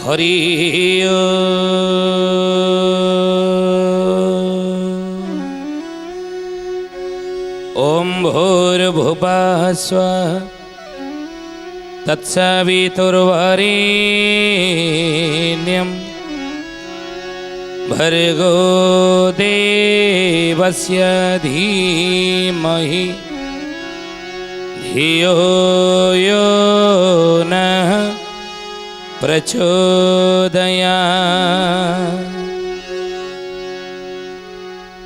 हरि ओम भूर्भुवः स्वः तत्सवितुर्वरेण्यं भर्गो देवस्य धीमहि धियो यो नः प्रचोदयात्।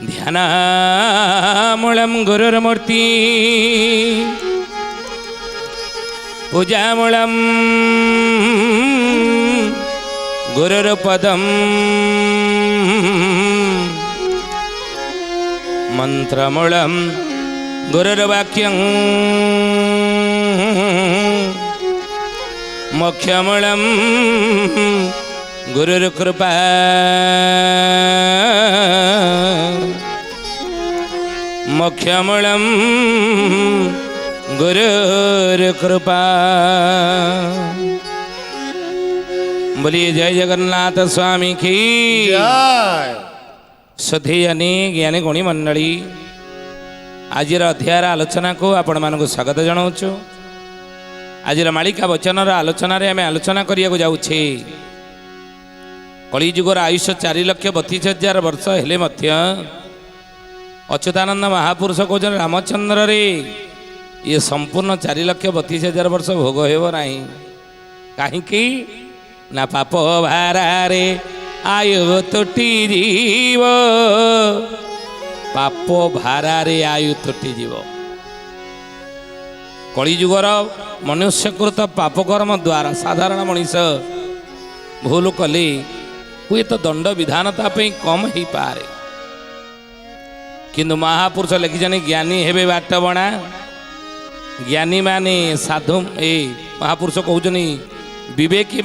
ध्यानामूलं गुरुर्मूर्ति पूजामूलं गुरुर्पदं मंत्रमूलं गुरुर्वाक्यं मोक्षमूलं गुरुर्कृपा मोक्षमूलं गुरुर्कृपा। बोलिए जय जगन्नाथ स्वामी की जय। श्रद्धेयनी ज्ञानी गुणी मंडली आज अध्यायर आलोचना को आपण मानक स्वागत जनाऊँ। आज मालिका वचन आलोचन आम आलोचना करने जाऊे कलिजुगर आयुष 4,32,000 वर्ष हेले अच्युतानंद महापुरुष कहते रामचंद्र रे ये संपूर्ण 4,32,000 वर्ष भोग हो कहीं ना पाप भारे आयु तुटी जीव पाप भारे आयु तुटी जीव। कलिजुगर मनुष्यकृत पापकर्म द्वारा साधारण मनीष भूल कले हुए तो दंड विधानता कम हो पारे किंतु महापुरुष लिखिछन ज्ञानी हेबे बाट बणा। ज्ञानी माने साधु ए महापुरुष कहउछनी विवेकी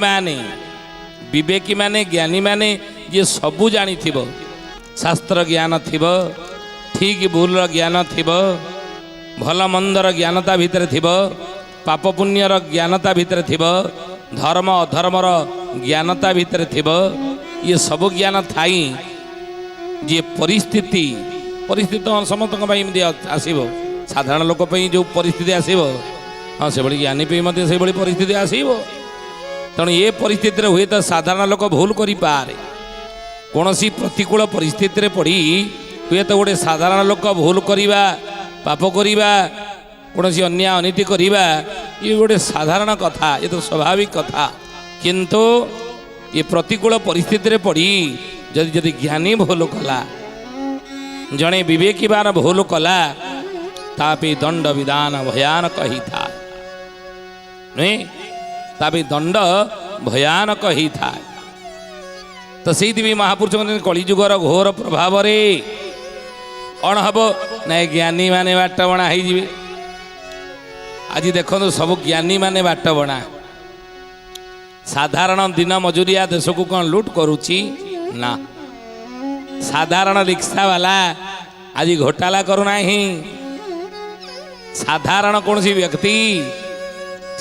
माने ज्ञानी माने ये सबू जानी थिबो शास्त्र ज्ञान थिबो ठीक भूल ज्ञान थिबो भल मंदर ज्ञानता भितर थिबो पाप पुण्यर ज्ञानता भितर थिबो धर्म अधर्मर ज्ञानता भितर थिबो ये सबू ज्ञान थाई जे परिस्थिति समस्त आसब साधारण लोक जो परिस्थिति आसब हाँ से ज्ञानी से परिस्थिति आसब तेणु ये परिस्थिति हुए तो साधारण लोक भूल करें कौन सी प्रतिकूल परिस्थिति पड़ी हुए तो गोटे साधारण लोक भूल करवा पाप करवा कौन सी अन्याय अनीति करवा ये गोटे साधारण कथा ये तो स्वाभाविक कथा किंतु ये प्रतिकूल परिस्थिति पड़ी जदि ज्ञानी भूल कला जड़े विवेकी बार भूल कला तापी दंड विधान भयानक ही था नहीं तापी दंड भयानक ही था। तो से महापुरुष कलिजुगर घोर प्रभाव रे कौन हम ना ज्ञानी माने बाट बणा हो आज देखो सब ज्ञानी माने बाट बणा साधारण दिन मजूरिया देश को कौन लुट करुच्ची ना साधारण रिक्शा वाला आज घोटाला करूना ही साधारण कौन सी व्यक्ति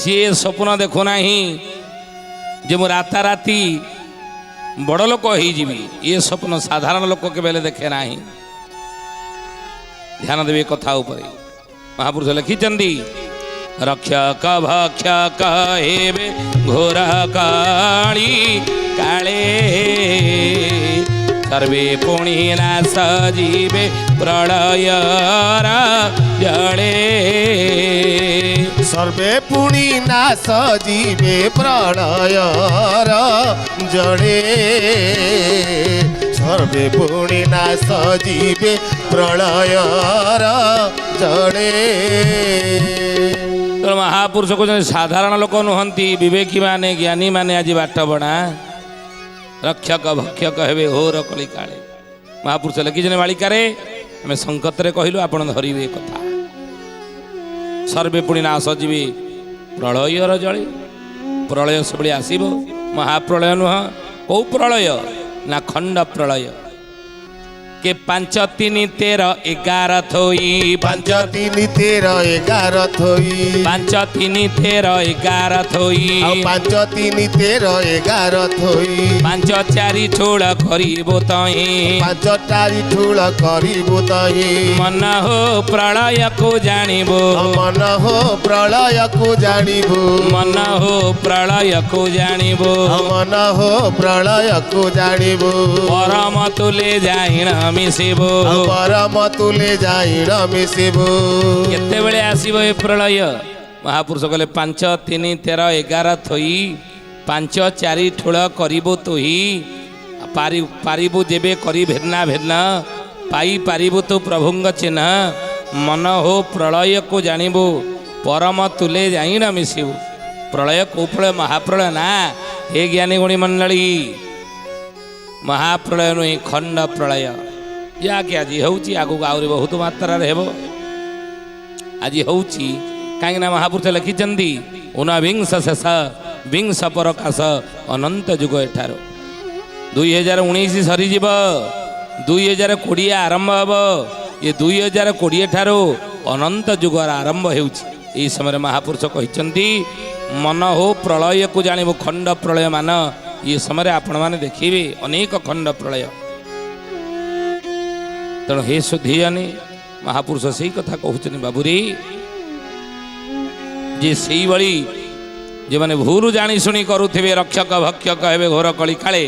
सी स्वप्न देखुना ही जे मु राताराती बड़ लोक हो ये स्वप्न साधारण लोक के बेले देखे ना ही ध्यान देवे कथा उपरे महापुरुष लिखिचंदी रक्षक भक्षक हेबे घोर काली काले सर्वे पुणी नाश जीवे प्रलय जड़े सर्वे पुणी नाश जीवे प्रलय जड़े सर्वे पुणी नाश जीवे प्रलय जड़े। तो महापुरुष को साधारण लोक नुहंती विवेकी माने ज्ञानी माने आज बाट बणा रक्षक भक्षक हेबे घोर कली काले महापुरुष लिखिछन मालिकारे आम संकतरे कहलु आपण धरिबे कथा सर्वे पुणी नाश जीवे प्रलय जड़े प्रलय सब आसब महाप्रलय नुह कौ प्रलय ना खंड प्रलय के 5 3 13 11 थोई 5 3 13 11 थोई 5 3 13 11 थोई ଆଉ 5 3 13 11 ଥୋଇ 5 4 ଠୋଳ କରିବୋ ତହିଁ 5ଟାରି ଠୁଳ କରିବୁ ତହିଁ ମନ ହୋ ପ୍ରଳୟକୁ ଜାଣିବୁ ମନ ହୋ ପ୍ରଳୟକୁ ଜାଣିବୁ ମନ ହୋ ପ୍ରଳୟକୁ ଜାଣିବୁ ମନ ହୋ ପ୍ରଳୟକୁ ଜାଣିବୁ ପରମ ତୁଲେ ଯାଇଣ ମିଶିବୁ ପରମ ତୁଲେ ଯାଇଣ ମିଶିବୁ କେତେବେଳେ ଆସିବ ଏ ପ୍ରଳୟ ମହାପୁରୁଷ କହିଲେ 5 3 13 11 ଥୋଇ 5 4 ଠୋଳ କରିବୁ ତୁହି ପାରିବୁ ଯେବେ କରି ଭେଦନା ଭେଦନା ପାଇପାରିବୁ ତୁ ପ୍ରଭୁଙ୍କ ଚିହ୍ନ ମନ ହୋ ପ୍ରଳୟକୁ ଜାଣିବୁ ପରମ ତୁଲେ ଯାଇଣ ମିଶିବୁ ପ୍ରଳୟ କୋଉ ପ୍ରଳୟ ମହାପ୍ରଳୟ ନା ହେ ଜ୍ଞାନୀ ଗୁଣୀ ମଣ୍ଡଳୀ ମହାପ୍ରଳୟ ନୁହେଁ ଖଣ୍ଡ ପ୍ରଳୟ ଯାହାକି ଆଜି ହେଉଛି ଆଗକୁ ଆହୁରି ବହୁତ ମାତ୍ରାରେ ହେବ ଆଜି ହେଉଛି କାହିଁକିନା ମହାପୁରୁଷ ଲେଖିଛନ୍ତି ଊନବିଂଶ ଶେଷ ବିଂଶ ପରକାଶ ଅନନ୍ତ ଯୁଗ ଏଠାରୁ 2019 ସରିଯିବ 2020 ଆରମ୍ଭ ହେବ ଏ 2020 ଠାରୁ ଅନନ୍ତ ଯୁଗର ଆରମ୍ଭ ହେଉଛି ଏହି ସମୟରେ ମହାପୁରୁଷ କହିଛନ୍ତି ମନ ହୋ ପ୍ରଳୟକୁ ଜାଣିବୁ ଖଣ୍ଡ ପ୍ରଳୟ ମାନ ଏ ସମୟରେ ଆପଣମାନେ ଦେଖିବେ ଅନେକ ଖଣ୍ଡ ପ୍ରଳୟ ତେଣୁ ହେ ସୁଧିଆନି ମହାପୁରୁଷ ସେଇ କଥା କହୁଛନ୍ତି ବାବୁରେ ଯେ ସେଇଭଳି ଯେଉଁମାନେ ଭୁଲ ଜାଣି ଶୁଣି କରୁଥିବେ ରକ୍ଷକ ଭକ୍ଷକ ହେବେ ଘୋର କଳି କାଳେ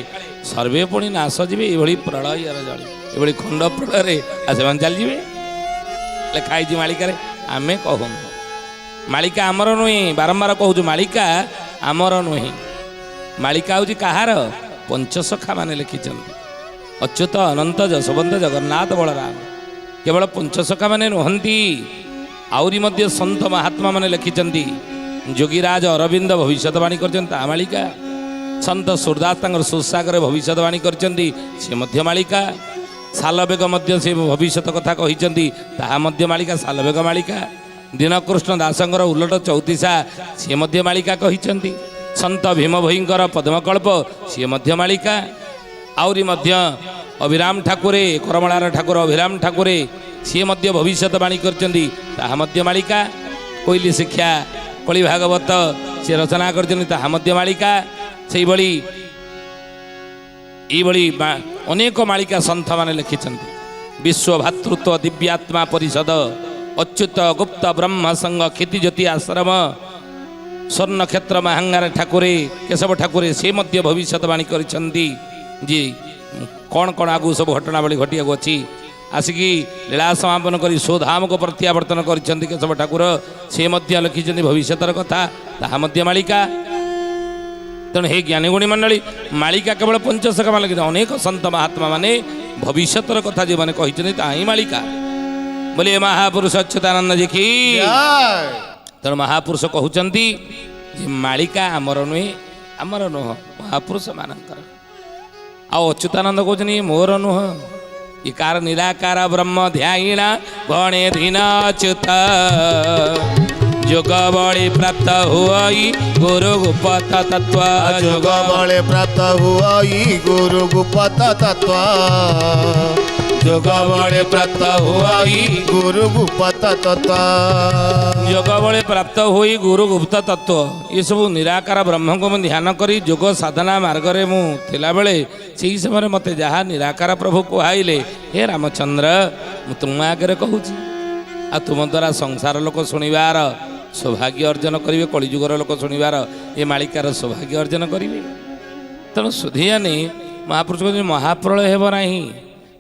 ସର୍ବେ ପୁଣି ନାଶ ଯିବେ ଏଭଳି ପ୍ରଳୟର ଜଳି ଏଭଳି ଖଣ୍ଡ ପ୍ରଳୟରେ ଆଉ ସେମାନେ ଚାଲିଯିବେ ଲେଖା ହେଇଛି ମାଳିକାରେ ଆମେ କହୁନୁ ମାଳିକା ଆମର ନୁହେଁ ବାରମ୍ବାର କହୁଛୁ ମାଳିକା ଆମର ନୁହେଁ ମାଳିକା ହେଉଛି କାହାର ପଞ୍ଚସଖା ମାନେ ଲେଖିଛନ୍ତି ଅଚ୍ୟୁତ ଅନନ୍ତ ଯଶୋବନ୍ତ ଜଗନ୍ନାଥ ବଳରାମ କେବଳ ପଞ୍ଚସଖା ମାନେ ନୁହନ୍ତି ଆହୁରି ମଧ୍ୟ ସନ୍ଥ ମହାତ୍ମା ମାନେ ଲେଖିଛନ୍ତି ଯୋଗୀରାଜ ଅରବିନ୍ଦ ଭବିଷ୍ୟତବାଣୀ କରିଛନ୍ତି ତାହା ମାଳିକା ସନ୍ଥ ସୁରଦାସ ତାଙ୍କର ସୁସାଗରରେ ଭବିଷ୍ୟତବାଣୀ କରିଛନ୍ତି ସେ ମଧ୍ୟ ମାଳିକା ସାଲବେଗ ମଧ୍ୟ ସେ ଭବିଷ୍ୟତ କଥା କହିଛନ୍ତି ତାହା ମଧ୍ୟ ମାଳିକା ସାଲବେଗ ମାଳିକା ଦୀନକୃଷ୍ଣ ଦାସଙ୍କର ଉଲଟ ଚଉତିସା ସିଏ ମଧ୍ୟ ମାଳିକା କହିଛନ୍ତି ସନ୍ଥ ଭୀମ ଭୋଇଙ୍କର ପଦ୍ମକଳ୍ପ ସିଏ ମଧ୍ୟ ମାଳିକା ଆହୁରି ମଧ୍ୟ ଅଭିରାମ ଠାକୁରେ କରମଳାର ଠାକୁର ଅଭିରାମ ଠାକୁରେ ସିଏ ମଧ୍ୟ ଭବିଷ୍ୟତବାଣୀ କରିଛନ୍ତି ତାହା ମଧ୍ୟ ମାଳିକା କୋଇଲି ଶିକ୍ଷା କଳି ଭାଗବତ ସେ ରଚନା କରିଛନ୍ତି ତାହା ମଧ୍ୟ ମାଳିକା ସେଇଭଳି ଏଇଭଳି ଅନେକ ମାଳିକା ସନ୍ଥମାନେ ଲେଖିଛନ୍ତି ବିଶ୍ୱ ଭାତୃତ୍ୱ ଦିବ୍ୟାତ୍ମା ପରିଷଦ ଅଚ୍ୟୁତ ଗୁପ୍ତ ବ୍ରହ୍ମ ସଂଘ କ୍ଷିତି ଜ୍ୟୋତି ଆଶ୍ରମ ସ୍ୱର୍ଣ୍ଣକ୍ଷେତ୍ର ମାହାଙ୍ଗାର ଠାକୁରେ କେଶବ ଠାକୁରେ ସେ ମଧ୍ୟ ଭବିଷ୍ୟତବାଣୀ କରିଛନ୍ତି ଯେ କ'ଣ କ'ଣ ଆଗକୁ ସବୁ ଘଟଣାବଳୀ ଘଟିବାକୁ ଅଛି ଆସିକି ଲୀଳା ସମାପନ କରି ସ୍ୱଧାମକୁ ପ୍ରତ୍ୟାବର୍ତ୍ତନ କରିଛନ୍ତି କେଶବ ଠାକୁର ସେ ମଧ୍ୟ ଲେଖିଛନ୍ତି ଭବିଷ୍ୟତର କଥା ତାହା ମଧ୍ୟ ମାଳିକା ତେଣୁ ହେ ଜ୍ଞାନୀ ଗୁଣୀ ମଣ୍ଡଳୀ ମାଳିକା କେବଳ ପଞ୍ଚସଖା ମାନେ ଲେଖିଛନ୍ତି ଅନେକ ସନ୍ଥ ମହାତ୍ମା ମାନେ ଭବିଷ୍ୟତର କଥା ଯେଉଁମାନେ କହିଛନ୍ତି ତାହା ହିଁ ମାଳିକା ବୋଲି ମହାପୁରୁଷ ଅଚ୍ୟୁତାନନ୍ଦ ଜି କି ତେଣୁ ମହାପୁରୁଷ କହୁଛନ୍ତି ଯେ ମାଳିକା ଆମର ନୁହେଁ ଆମର ନୁହଁ ମହାପୁରୁଷ ମାନଙ୍କର ଆଉ ଅଚ୍ୟୁତାନନ୍ଦ କହୁଛନ୍ତି ମୋର ନୁହଁ ଏ କାର ନିରାକାର ବ୍ରହ୍ମ ଧ୍ୟାଇଣ ଗଣେ ଧୀନ ଅଚ୍ୟୁତ ଯୋଗ ବଳି ପ୍ରାପ୍ତ ହୁଇ ଗୁରୁ ଗୁପତ ତତ୍ଵ ଯୋଗ ବଳେ ପ୍ରାପ୍ତ ହୁଇ ଗୁରୁ ଗୁପତ ତତ୍ଵ ଯୋଗ ବଳେ ପ୍ରାପ୍ତ ହୁଇ ଗୁରୁ ଗୁପତ ତତ୍ଵ ଯୋଗ ବଳେ ପ୍ରାପ୍ତ ହୋଇ ଗୁରୁ ଗୁପ୍ତ ତତ୍ଵ ଏସବୁ ନିରାକାର ବ୍ରହ୍ମଙ୍କୁ ମୁଁ ଧ୍ୟାନ କରି ଯୋଗ ସାଧନା ମାର୍ଗରେ ମୁଁ ଥିଲାବେଳେ ସେହି ସମୟରେ ମୋତେ ଯାହା ନିରାକାର ପ୍ରଭୁ କୁହାଇଲେ ହେ ରାମଚନ୍ଦ୍ର ମୁଁ ତୁମ ଆଗରେ କହୁଛି ଆଉ ତୁମ ଦ୍ୱାରା ସଂସାର ଲୋକ ଶୁଣିବାର ସୌଭାଗ୍ୟ ଅର୍ଜନ କରିବେ କଳିଯୁଗର ଲୋକ ଶୁଣିବାର ଏ ମାଳିକାର ସୌଭାଗ୍ୟ ଅର୍ଜନ କରିବେ ତେଣୁ ସୁଧିଆନି ମହାପୁରୁଷ କହୁଛନ୍ତି ମହାପ୍ରଳୟ ହେବ ନାହିଁ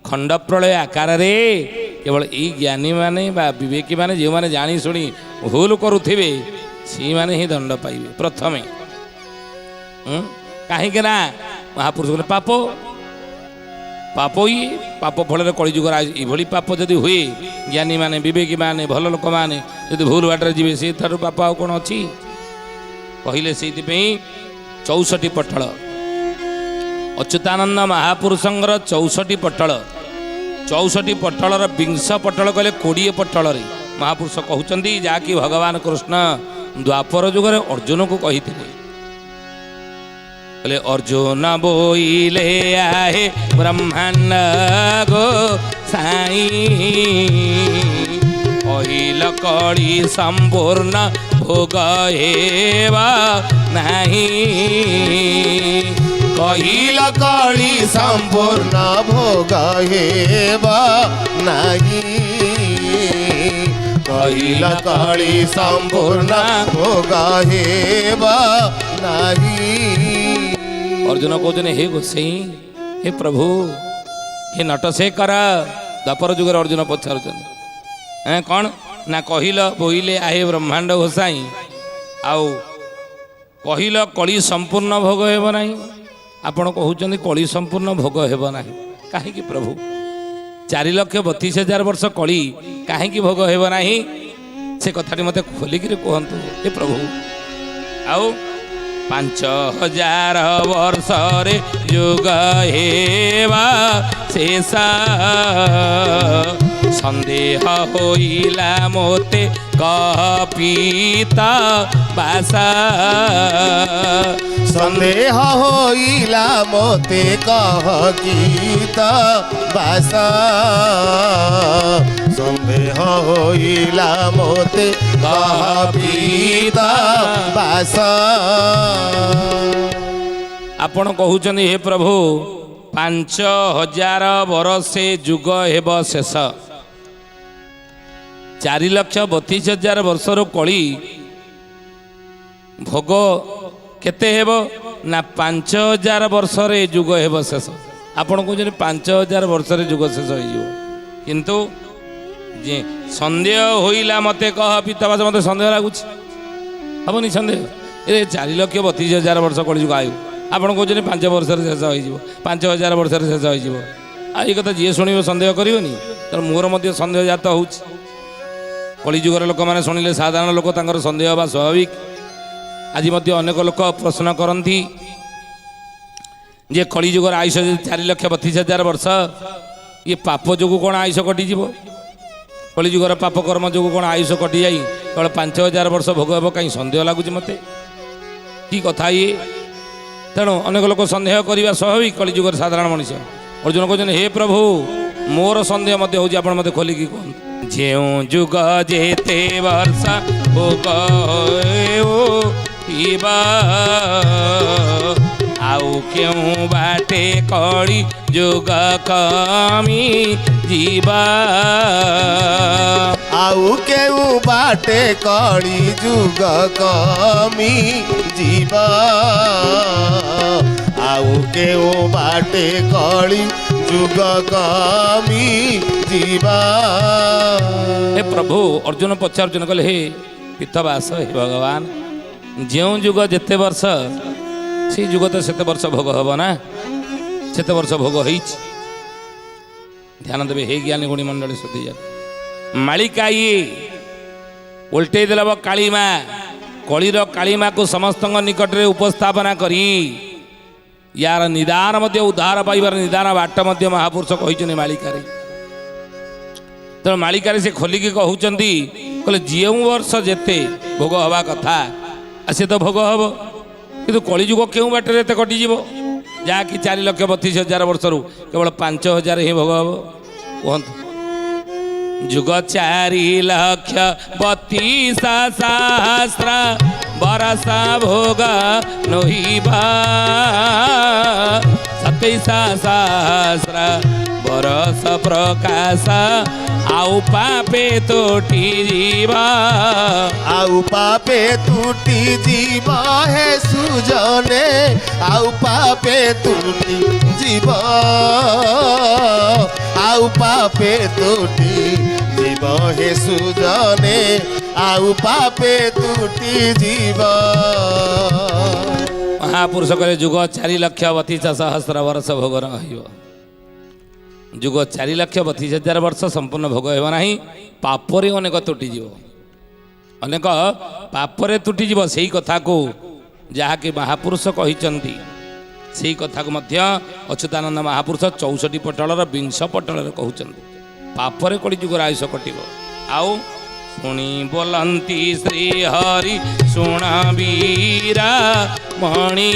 ଖଣ୍ଡ ପ୍ରଳୟ ଆକାରରେ କେବଳ ଏଇ ଜ୍ଞାନୀମାନେ ବା ବିବେକୀମାନେ ଯେଉଁମାନେ ଜାଣି ଶୁଣି ଭୁଲ କରୁଥିବେ ସେଇମାନେ ହିଁ ଦଣ୍ଡ ପାଇବେ ପ୍ରଥମେ କାହିଁକି ନା ମହାପୁରୁଷ କହିଲେ ପାପ ପାପ ଇଏ ପାପ ଫଳରେ କଳିଯୁଗର ଏଭଳି ପାପ ଯଦି ହୁଏ ଜ୍ଞାନୀମାନେ ବିବେକୀମାନେ ଭଲ ଲୋକମାନେ ଯଦି ଭୁଲ ବାଟରେ ଯିବେ ସେଠାରୁ ପାପ ଆଉ କ'ଣ ଅଛି କହିଲେ ସେଇଥିପାଇଁ 64 ପଟଳ ଅଚ୍ୟୁତାନନ୍ଦ ମହାପୁରୁଷଙ୍କର 64 ପଟଳ 64 ପଟଳର ବିଂଶ ପଟଳ କହିଲେ 20 ପଟଳରେ ମହାପୁରୁଷ କହୁଛନ୍ତି ଯାହାକି ଭଗବାନ କୃଷ୍ଣ ଦ୍ୱାପର ଯୁଗରେ ଅର୍ଜୁନକୁ କହିଥିଲେ बोले अर्जुन बोइले आहे ब्रह्मांड गो साई अहिल कली संपूर्ण भोग हेबा नाही कहिल कली संपूर्ण भोग हेबा नाही कहिल कली संपूर्ण भोग हेबा नाही अर्जुन कहते हे गोसाई हे प्रभु हे नटशेखर द्वापर जुगर अर्जुन पचारुचंद कौन ना कहिल बोइले आहे ब्रह्मांड गोसाई आउ कहिल कली संपूर्ण भोग हेब नाही आपण कहउचंदी कली संपूर्ण भोग हेब नाही काहे कि प्रभु 4,32,000 वर्ष कली काहे कि भोग हेब नाही से कथाटी मते खोलिक कहतु हे प्रभु आउ 5,000 वर्ष रे युग हेबा शेष संदेह होइला मोते कह पीता बासा संदेह होइला मोते कह गीता बासा संदेह होइला मोते कह पीता बासा आपण कहउचंदी हे प्रभु 5,000 वर्षे जुग हेब शेष 4,32,000 वर्षर कली भोग केते हेब ना 5,000 वर्षरे जुग हेब शेष आपण कहते 5,000 वर्षरे जुग शेष हो किंतु जे सन्देह होइला मते कह पिताबास मते सन्देह लागुच हबनी सन्देह ए 4,32,000 वर्ष कली जुग आयु आपण कहते 5 वर्षरे शेष हो 5,000 वर्षरे शेष हो आई कथा जी शुणव सन्देह करनी तर मोर मध्य सन्देह जात हो कलिजुगर लोक मैंने शुणिले साधारण लोक तांकर सन्देह बा स्वाभाविक आज अनेक लोक प्रश्न करती जे कलिजुगर आयुष 4,32,000 वर्ष ये पाप जो कौन आयुष कटिज कलिजुगर पाप कर्म जो कौन आयुष कटि जाई केवल 5,000 वर्ष भोग हे कहीं सन्देह लगुच मत कि कथा ये तेणु अनेक लोक सन्देह करवा स्वाभाविक कलिजुगर साधारण मनीष अर्जुन कहते हे प्रभु मोर सन्देह मत हो मत खोलिकी कहते जो जुग जेते वर्ष भोग होइबा आउ क्यों बाटे कली जुग कमी जीवा आउ केउ बाटे कली जुग कमी जीवा आउ केउ बाटे कली जुग कमी जीवा हे प्रभु अर्जुन पचार्जुन कहले हे पितवास हे भगवान जो जुग जेते वर्ष से जुग तो सेते वर्ष भोग हब ना सेते वर्ष भोग हो ध्यान देवे हे ज्ञानी गुणी मंडली सुधी मालिका ये उल्टे देव कालीमा कलीर कालीमा को समस्त निकट में उपस्थापना करी यार निदान मध्य उद्धार पाइबार निदान बाट मध्य महापुरुष कहते मालिकारे तेणु मालिकारे से खोलिकी कहते कहले जो वर्ष जेते भोग हवा कथा से तो भोग हम कि कलिजुग क्यों बाटर एत कटिज जहाँकि 4,32,000 वर्ष केवल 5,000 ही भोग हम कहतु जुग 4,32,000 वर्ष भोग नोहिबा 27,000 वर्ष प्रकाश आउ पापे तोटी जीवा आउ पापे टूटी जीवा है सुजने आउ पापे टूटी जीवा आउ पापे टूटी जीवा है सुजने आउ पापे टूटी जीवा महापुरुष कहे जुग 4,32,000 वर्ष भोग रहियो जुग 4,32,000 वर्ष संपूर्ण भोग हेब ना पापरे अनेक तुटिज अनेक पापरे तुटिज से कथा को जहाँकि महापुरुष कहते से कथा को मध्य अच्युतानंद महापुरुष 64 पटलर 20 पटल कहते पापरे कली जुगर आयुष कटिब आउ शुणी बोलती श्री हरि शुण वीरा ମଣି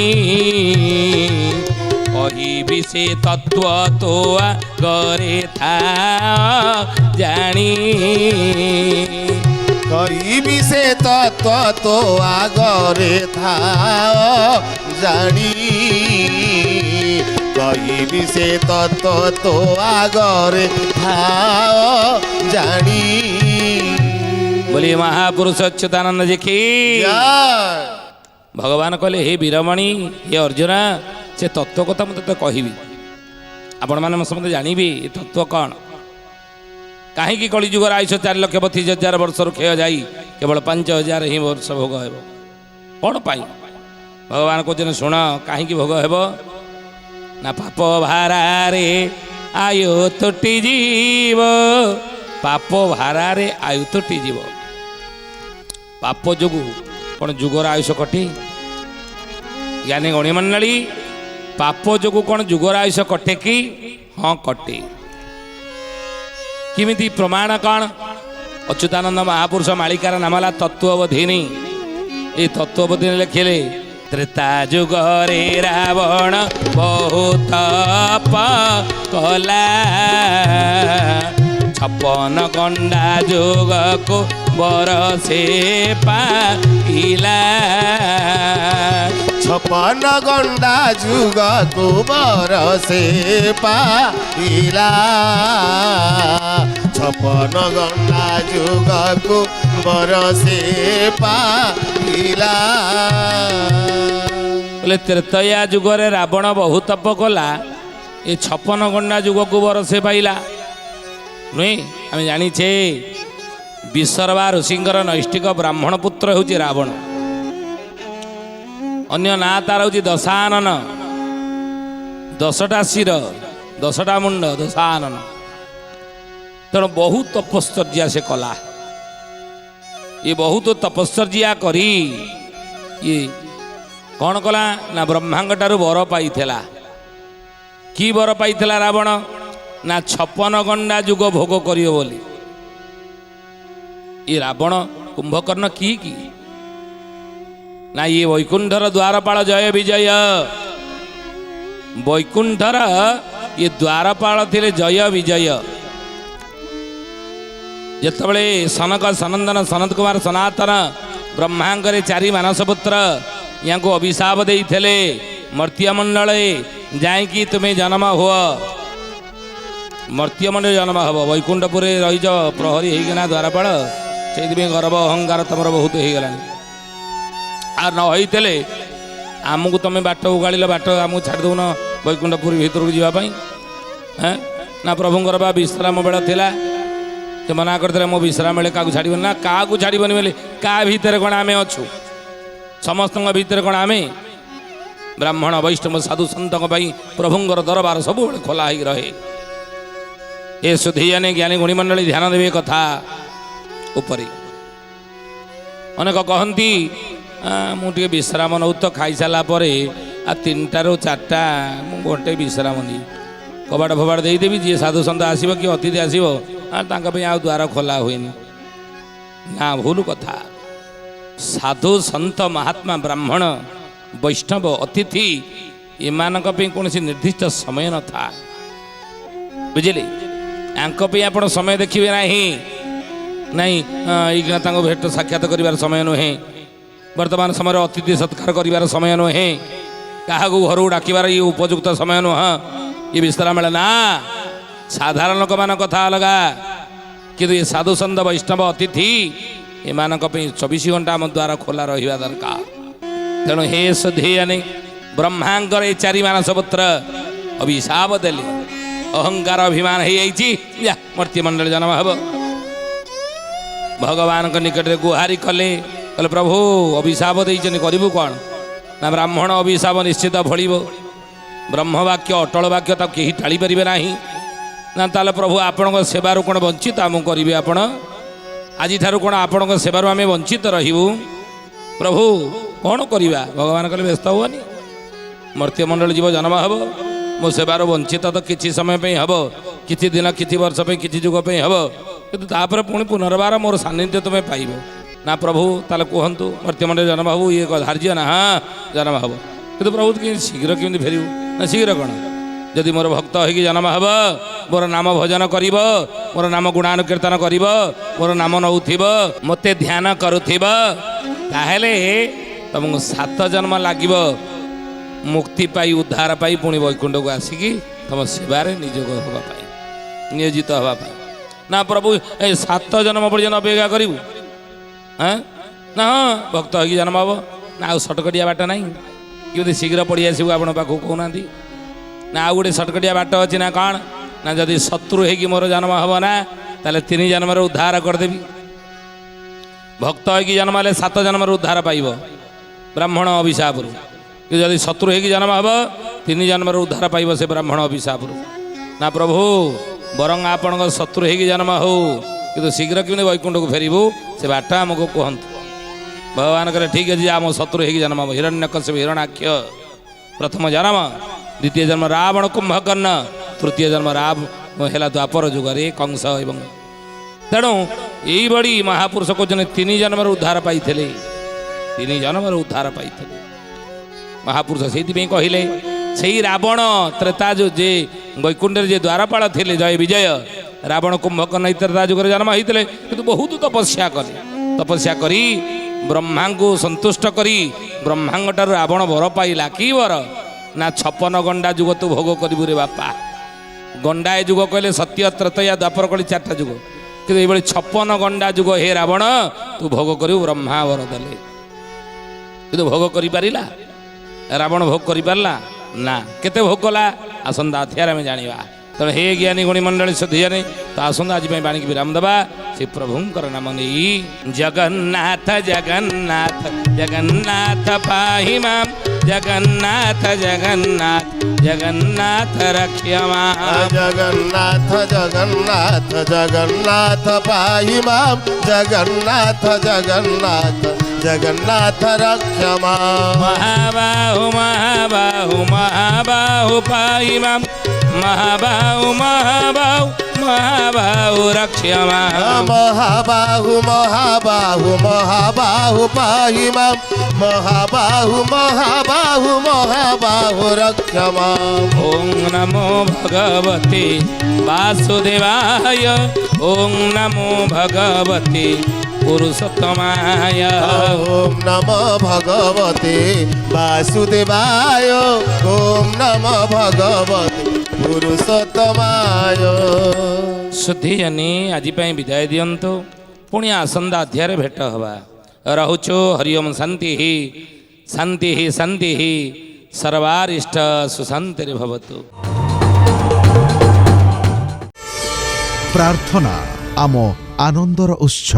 କହିବି ସେ ତତ୍ତ୍ୱ ତୋ ଆଗରେ ଥା ଜାଣି କହିବି ସେ ତତ୍ତ୍ୱ ତୋ ଆଗରେ ଥାଅ ଜାଣି କହିବି ସେ ତତ୍ତ୍ୱ ତୋ ଆଗରେ ଥାଅ ଜାଣି बोलिए महापुरुष अच्युतानंद जी की ଜୟ। भगवान कहले हे वीरमणि हे अर्जुन से तत्व कथा मुझे तो कहबी आपण मैंने समझते जानवी ये तत्व कौन कहीं कलिजुगर आयुष 4,32,000 वर्ष क्षय जाई केवल 5,000 ही वर्ष भोग हेब कौन पाई भगवान कहते शुण कहीं भोग हेब ना पाप भारारे आयु तुटी जीव पाप भारारे आयु तुटी जीव पाप जोगु कौन जुगर आयुष कटे ज्ञानी गणिमंडली पाप जोगु कौन जुगर आयुष कटे कि हाँ कटे किमिति प्रमाण कौन अच्युतानंद महापुरुष मालिकार नामला तत्वबोधिनी ये तत्वबोधिनी लिखिले त्रेता जुगरे रावण बहुत कला 56 गंडा जुग को बरसे पाइला 56 गंडा जुग को बरसे पाइला 56 गंडा जुग को बरसे पाइला बोले त्रेतया जुगरे रावण बहुत तप कला ये 56 गंडा जुग को बरसे पाइला नुहे आम जाचे विसर्वा ऋषिंकर नैष्टिक ब्राह्मण पुत्र हूँ रावण अन्य ना तार हूँ दशानन 10टा शिर 10टा मुंड दशानन तेणु बहुत तपश्चर्या से कला ये बहुत तपश्चर्या करी ये कौन कला ना ब्रह्मांड ठारू वर पाई कि वर पाई रावण ना 56 गंडा जुग भोग करियो बोली ये रावण कुंभकर्ण की ना ये वैकुंठर द्वारपाल जय विजय वैकुंठर ये द्वारपाल थिले जय विजय जेतबळे सनक सनंदन सनत कुमार सनातन ब्रह्मांगरे 4 मानसपुत्र या को अभिशाप देइथिले मर्त्यमंडले जाइकी तुम्हें जन्म हुआ मर्त्यमंडल जन्म हम वैकुंठपुरे रहीज प्रहरी होना द्वारपाल से गर्व अहंकार तुम बहुत हो गला आ नईले आमको तुम बाट उगाड़ बाट आमको छाड़ दौन वैकुंठपुरी भितर जावाई हाँ ना प्रभुंर बा विश्राम बेल थिला से मना करते मो विश्राम बेले क्या छाड़बनी ना क्या छाड़बनी बोले क्या भितर कौन आम अच्छु समस्त भितर कौन आम ब्राह्मण वैष्णव साधु सत प्रभुंर दरबार सब खोला ही रहे ये सुधीयानी ज्ञानी गुणीमंडली ध्यान देवे कथा उपरी अनेक कहती मुझे विश्राम नौ तो खाई सारा पर 3टा ରୁ 4टा गोटे विश्राम नी कबाड़ फबाड़ देदेवी जी साधु सत आसो कि अतिथि आसो आ द्वार खोला हुए ना भूल कथा साधु सत महात्मा ब्राह्मण वैष्णव अतिथि एमानक कौन निर्दिष्ट समय न था बुझे आप समय देखिए ना नहीं भेट साक्षात कर समय नुहे वर्तमान समय अतिथि सत्कार कर समय नुहे क्या घर डाकबार ये उपयुक्त समय नुह ये विश्राम बेला ना साधारण लोक मान कथा अलगा किंतु ये साधु सन्त वैष्णव अतिथि एमान 24 घंटा आम द्वारा खोला रहा दरकार तेणु हे सुधीयानी ब्रह्मांकर ये 4 मानसपुत्र अभिशाप देले अहंकार अभिमान हो जाइए मर्त्यमंडल जन्म हम भगवान निकट में गुहारी कले कहले प्रभु अभिशाप देइछन करिबु कौन ना ब्राह्मण अभिशाप निश्चित फलिब ब्रह्मवाक्य अटल वाक्य तक कहीं टाड़ी पारे ना ना ताले प्रभु आपण सेवार कौन वंचित आम करेंगे आपण आज कौन आपण सेवार आम वंचित रहबू प्रभु कौन करवा भगवान कहले व्यस्त हुआनी मर्त्यमंडल जीव जन्म हम मो सेवार वंचित तो किसी समय हम किसी दिन किसी वर्ष किसी जुग हम कि पुनर्बार मोर सान्निध्य तुम्हें पाइब ନା ପ୍ରଭୁ ତାହେଲେ କୁହନ୍ତୁ ମର୍ତ୍ତ୍ୟମଣ୍ଡଳରେ ଜନ୍ମ ହେବୁ ଇଏ ଧାର୍ଯ୍ୟ ନା ହଁ ଜନ୍ମ ହେବ କିନ୍ତୁ ପ୍ରଭୁ ଶୀଘ୍ର କେମିତି ଫେରିବୁ ନା ଶୀଘ୍ର କ'ଣ ଯଦି ମୋର ଭକ୍ତ ହେଇକି ଜନ୍ମ ହେବ ମୋର ନାମ ଭଜନ କରିବ ମୋର ନାମ ଗୁଣାନୁକୀର୍ତ୍ତନ କରିବ ମୋର ନାମ ନେଉଥିବ ମୋତେ ଧ୍ୟାନ କରୁଥିବ ତାହେଲେ ତମକୁ 7 ଜନ୍ମ ଲାଗିବ ମୁକ୍ତି ପାଇ ଉଦ୍ଧାର ପାଇ ପୁଣି ବୈକୁଣ୍ଠକୁ ଆସିକି ତମ ସେବାରେ ନିଯୋଗ ହେବା ପାଇଁ ନିୟୋଜିତ ହେବା ପାଇଁ ନା ପ୍ରଭୁ ଏ 7 ଜନ୍ମ ପର୍ଯ୍ୟନ୍ତ ଅପେକ୍ଷା କରିବୁ ହଁ ନା ହଁ ଭକ୍ତ ହେଇକି ଜନ୍ମ ହେବ ନା ଆଉ ସଟକଟିଆ ବାଟ ନାହିଁ କେମିତି ଶୀଘ୍ର ପଡ଼ି ଆସିବୁ ଆପଣଙ୍କ ପାଖକୁ କହୁନାହାନ୍ତି ନା ଆଉ ଗୋଟେ ସଟକଟିଆ ବାଟ ଅଛି ନା କ'ଣ ନା ଯଦି ଶତ୍ରୁ ହେଇକି ମୋର ଜନ୍ମ ହେବ ନା ତାହେଲେ 3 ଜନ୍ମରେ ଉଦ୍ଧାର କରିଦେବି ଭକ୍ତ ହେଇକି ଜନ୍ମ ହେଲେ 7 ଜନ୍ମରେ ଉଦ୍ଧାର ପାଇବ ବ୍ରାହ୍ମଣ ଅଭିଶାପରୁ କିନ୍ତୁ ଯଦି ଶତ୍ରୁ ହେଇକି ଜନ୍ମ ହେବ 3 ଜନ୍ମରେ ଉଦ୍ଧାର ପାଇବ ସେ ବ୍ରାହ୍ମଣ ଅଭିଶାପରୁ ନା ପ୍ରଭୁ ବରଂ ଆପଣଙ୍କ ଶତ୍ରୁ ହେଇକି ଜନ୍ମ ହେଉ କିନ୍ତୁ ଶୀଘ୍ର କେମିତି ବୈକୁଣ୍ଠକୁ ଫେରିବୁ ସେ ବାଟ ଆମକୁ କୁହନ୍ତୁ ଭଗବାନ କହିଲେ ଠିକ୍ ଅଛି ଆମ ଶତ୍ରୁ ହେଇକି ଜନ୍ମ ହେବ ହିରଣ୍ୟକଶ୍ୟପ ହିରଣାକ୍ଷ ପ୍ରଥମ ଜନ୍ମ ଦ୍ୱିତୀୟ ଜନ୍ମ ରାବଣ କୁମ୍ଭକର୍ଣ୍ଣ ତୃତୀୟ ଜନ୍ମ ହେଲା ଦ୍ୱାପର ଯୁଗରେ କଂସ ଏବଂ ତେଣୁ ଏଇଭଳି ମହାପୁରୁଷ କହୁଛନ୍ତି 3 ଜନ୍ମରେ ଉଦ୍ଧାର ପାଇଥିଲେ 3 ଜନ୍ମରେ ଉଦ୍ଧାର ପାଇଥିଲେ ମହାପୁରୁଷ ସେଇଥିପାଇଁ କହିଲେ ସେଇ ରାବଣ ତ୍ରେତା ଯେ ବୈକୁଣ୍ଠରେ ଯେ ଦ୍ୱାରପାଳ ଥିଲେ ଜୟ ବିଜୟ ରାବଣ କୁମ୍ଭକର୍ଣ୍ଣ ତ୍ରେତା ଯୁଗରେ ଜନ୍ମ ହେଇଥିଲେ କିନ୍ତୁ ବହୁତ ତପସ୍ୟା କରି ବ୍ରହ୍ମାଙ୍କୁ ସନ୍ତୁଷ୍ଟ କରି ବ୍ରହ୍ମାଙ୍କ ଠାରୁ ରାବଣ ବର ପାଇଲା କି ବର ନା 56 ଗଣ୍ଡା ଯୁଗ ତୁ ଭୋଗ କରିବୁ ରେ ବାପା ଗଣ୍ଡାଏ ଯୁଗ କହିଲେ ସତ୍ୟ ତ୍ରେତୟା ଦ୍ୱାପର କଳି 4ଟା ଯୁଗ କିନ୍ତୁ ଏଇଭଳି 56 ଗଣ୍ଡା ଯୁଗ ହେ ରାବଣ ତୁ ଭୋଗ କରିବୁ ବ୍ରହ୍ମା ବର ଦେଲେ କିନ୍ତୁ ଭୋଗ କରିପାରିଲା ରାବଣ ଭୋଗ କରିପାରିଲା ନା କେତେ ଭୋଗ କଲା ଆସନ୍ତା ଅଧ୍ୟାୟରେ ଆମେ ଜାଣିବା ତେଣୁ ହେ ଜ୍ଞାନୀ ଗୁଣୀ ମଣ୍ଡଳୀ ସୁଧିଜାନୀ ତ ଆସନ୍ତା ଆଜି ପାଇଁ ବାଣୀକି ବିରାମ ଦେବା ସେ ପ୍ରଭୁଙ୍କର ନାମ ନେଇ ଜଗନ୍ନାଥ ଜଗନ୍ନାଥ ଜଗନ୍ନାଥ ପାହି ମାମ୍ ଜଗନ୍ନାଥ ଜଗନ୍ନାଥ ଜଗନ୍ନାଥ ରକ୍ଷମା ଜଗନ୍ନାଥ ଜଗନ୍ନାଥ ଜଗନ୍ନାଥ ପାହି ମାମ୍ ଜଗନ୍ନାଥ ଜଗନ୍ନାଥ ଜଗନ୍ନାଥ ରକ୍ଷମା ମହାବାହୁ ମହାବାହୁ ମହାବାହୁ ପାହି ମାମ୍ ମହାବାହୁ ମହାବାହୁ ମହାବାହୁ ରକ୍ଷମା ମହାବାହୁ ମହାବାହୁ ମହାବାହୁ ପାହି ମାମ୍ ମହାବାହୁ ମହାବାହୁ ମହାବାହୁ ରକ୍ଷମା ଓಂ ନମୋ ଭଗବତେ ବାସୁଦେବାୟ ଓಂ ନମୋ ଭଗବତେ ପୁରୁଷୋତ୍ତମାୟ ଓಂ ନମୋ ଭଗବତେ ବାସୁଦେବାୟ ଓಂ ନମୋ ଭଗବତେ ପୁରୁଷୋତ୍ତମାୟ ସୁଧିଜାନୀ ଆଜି ପାଇଁ ବିଦାୟ ଦିଅନ୍ତୁ ପୁଣି ଆସନ୍ତା ଅଧ୍ୟାୟରେ ଭେଟ ହେବା ରହୁଛୁ ହରି ଓମ୍ ଶାନ୍ତି ଶାନ୍ତି ଶାନ୍ତି ସର୍ବାରିଷ୍ଟ ସୁଶାନ୍ତିରେ ଭବତୁ ପ୍ରାର୍ଥନା ଆମ ଆନନ୍ଦର ଉତ୍ସ।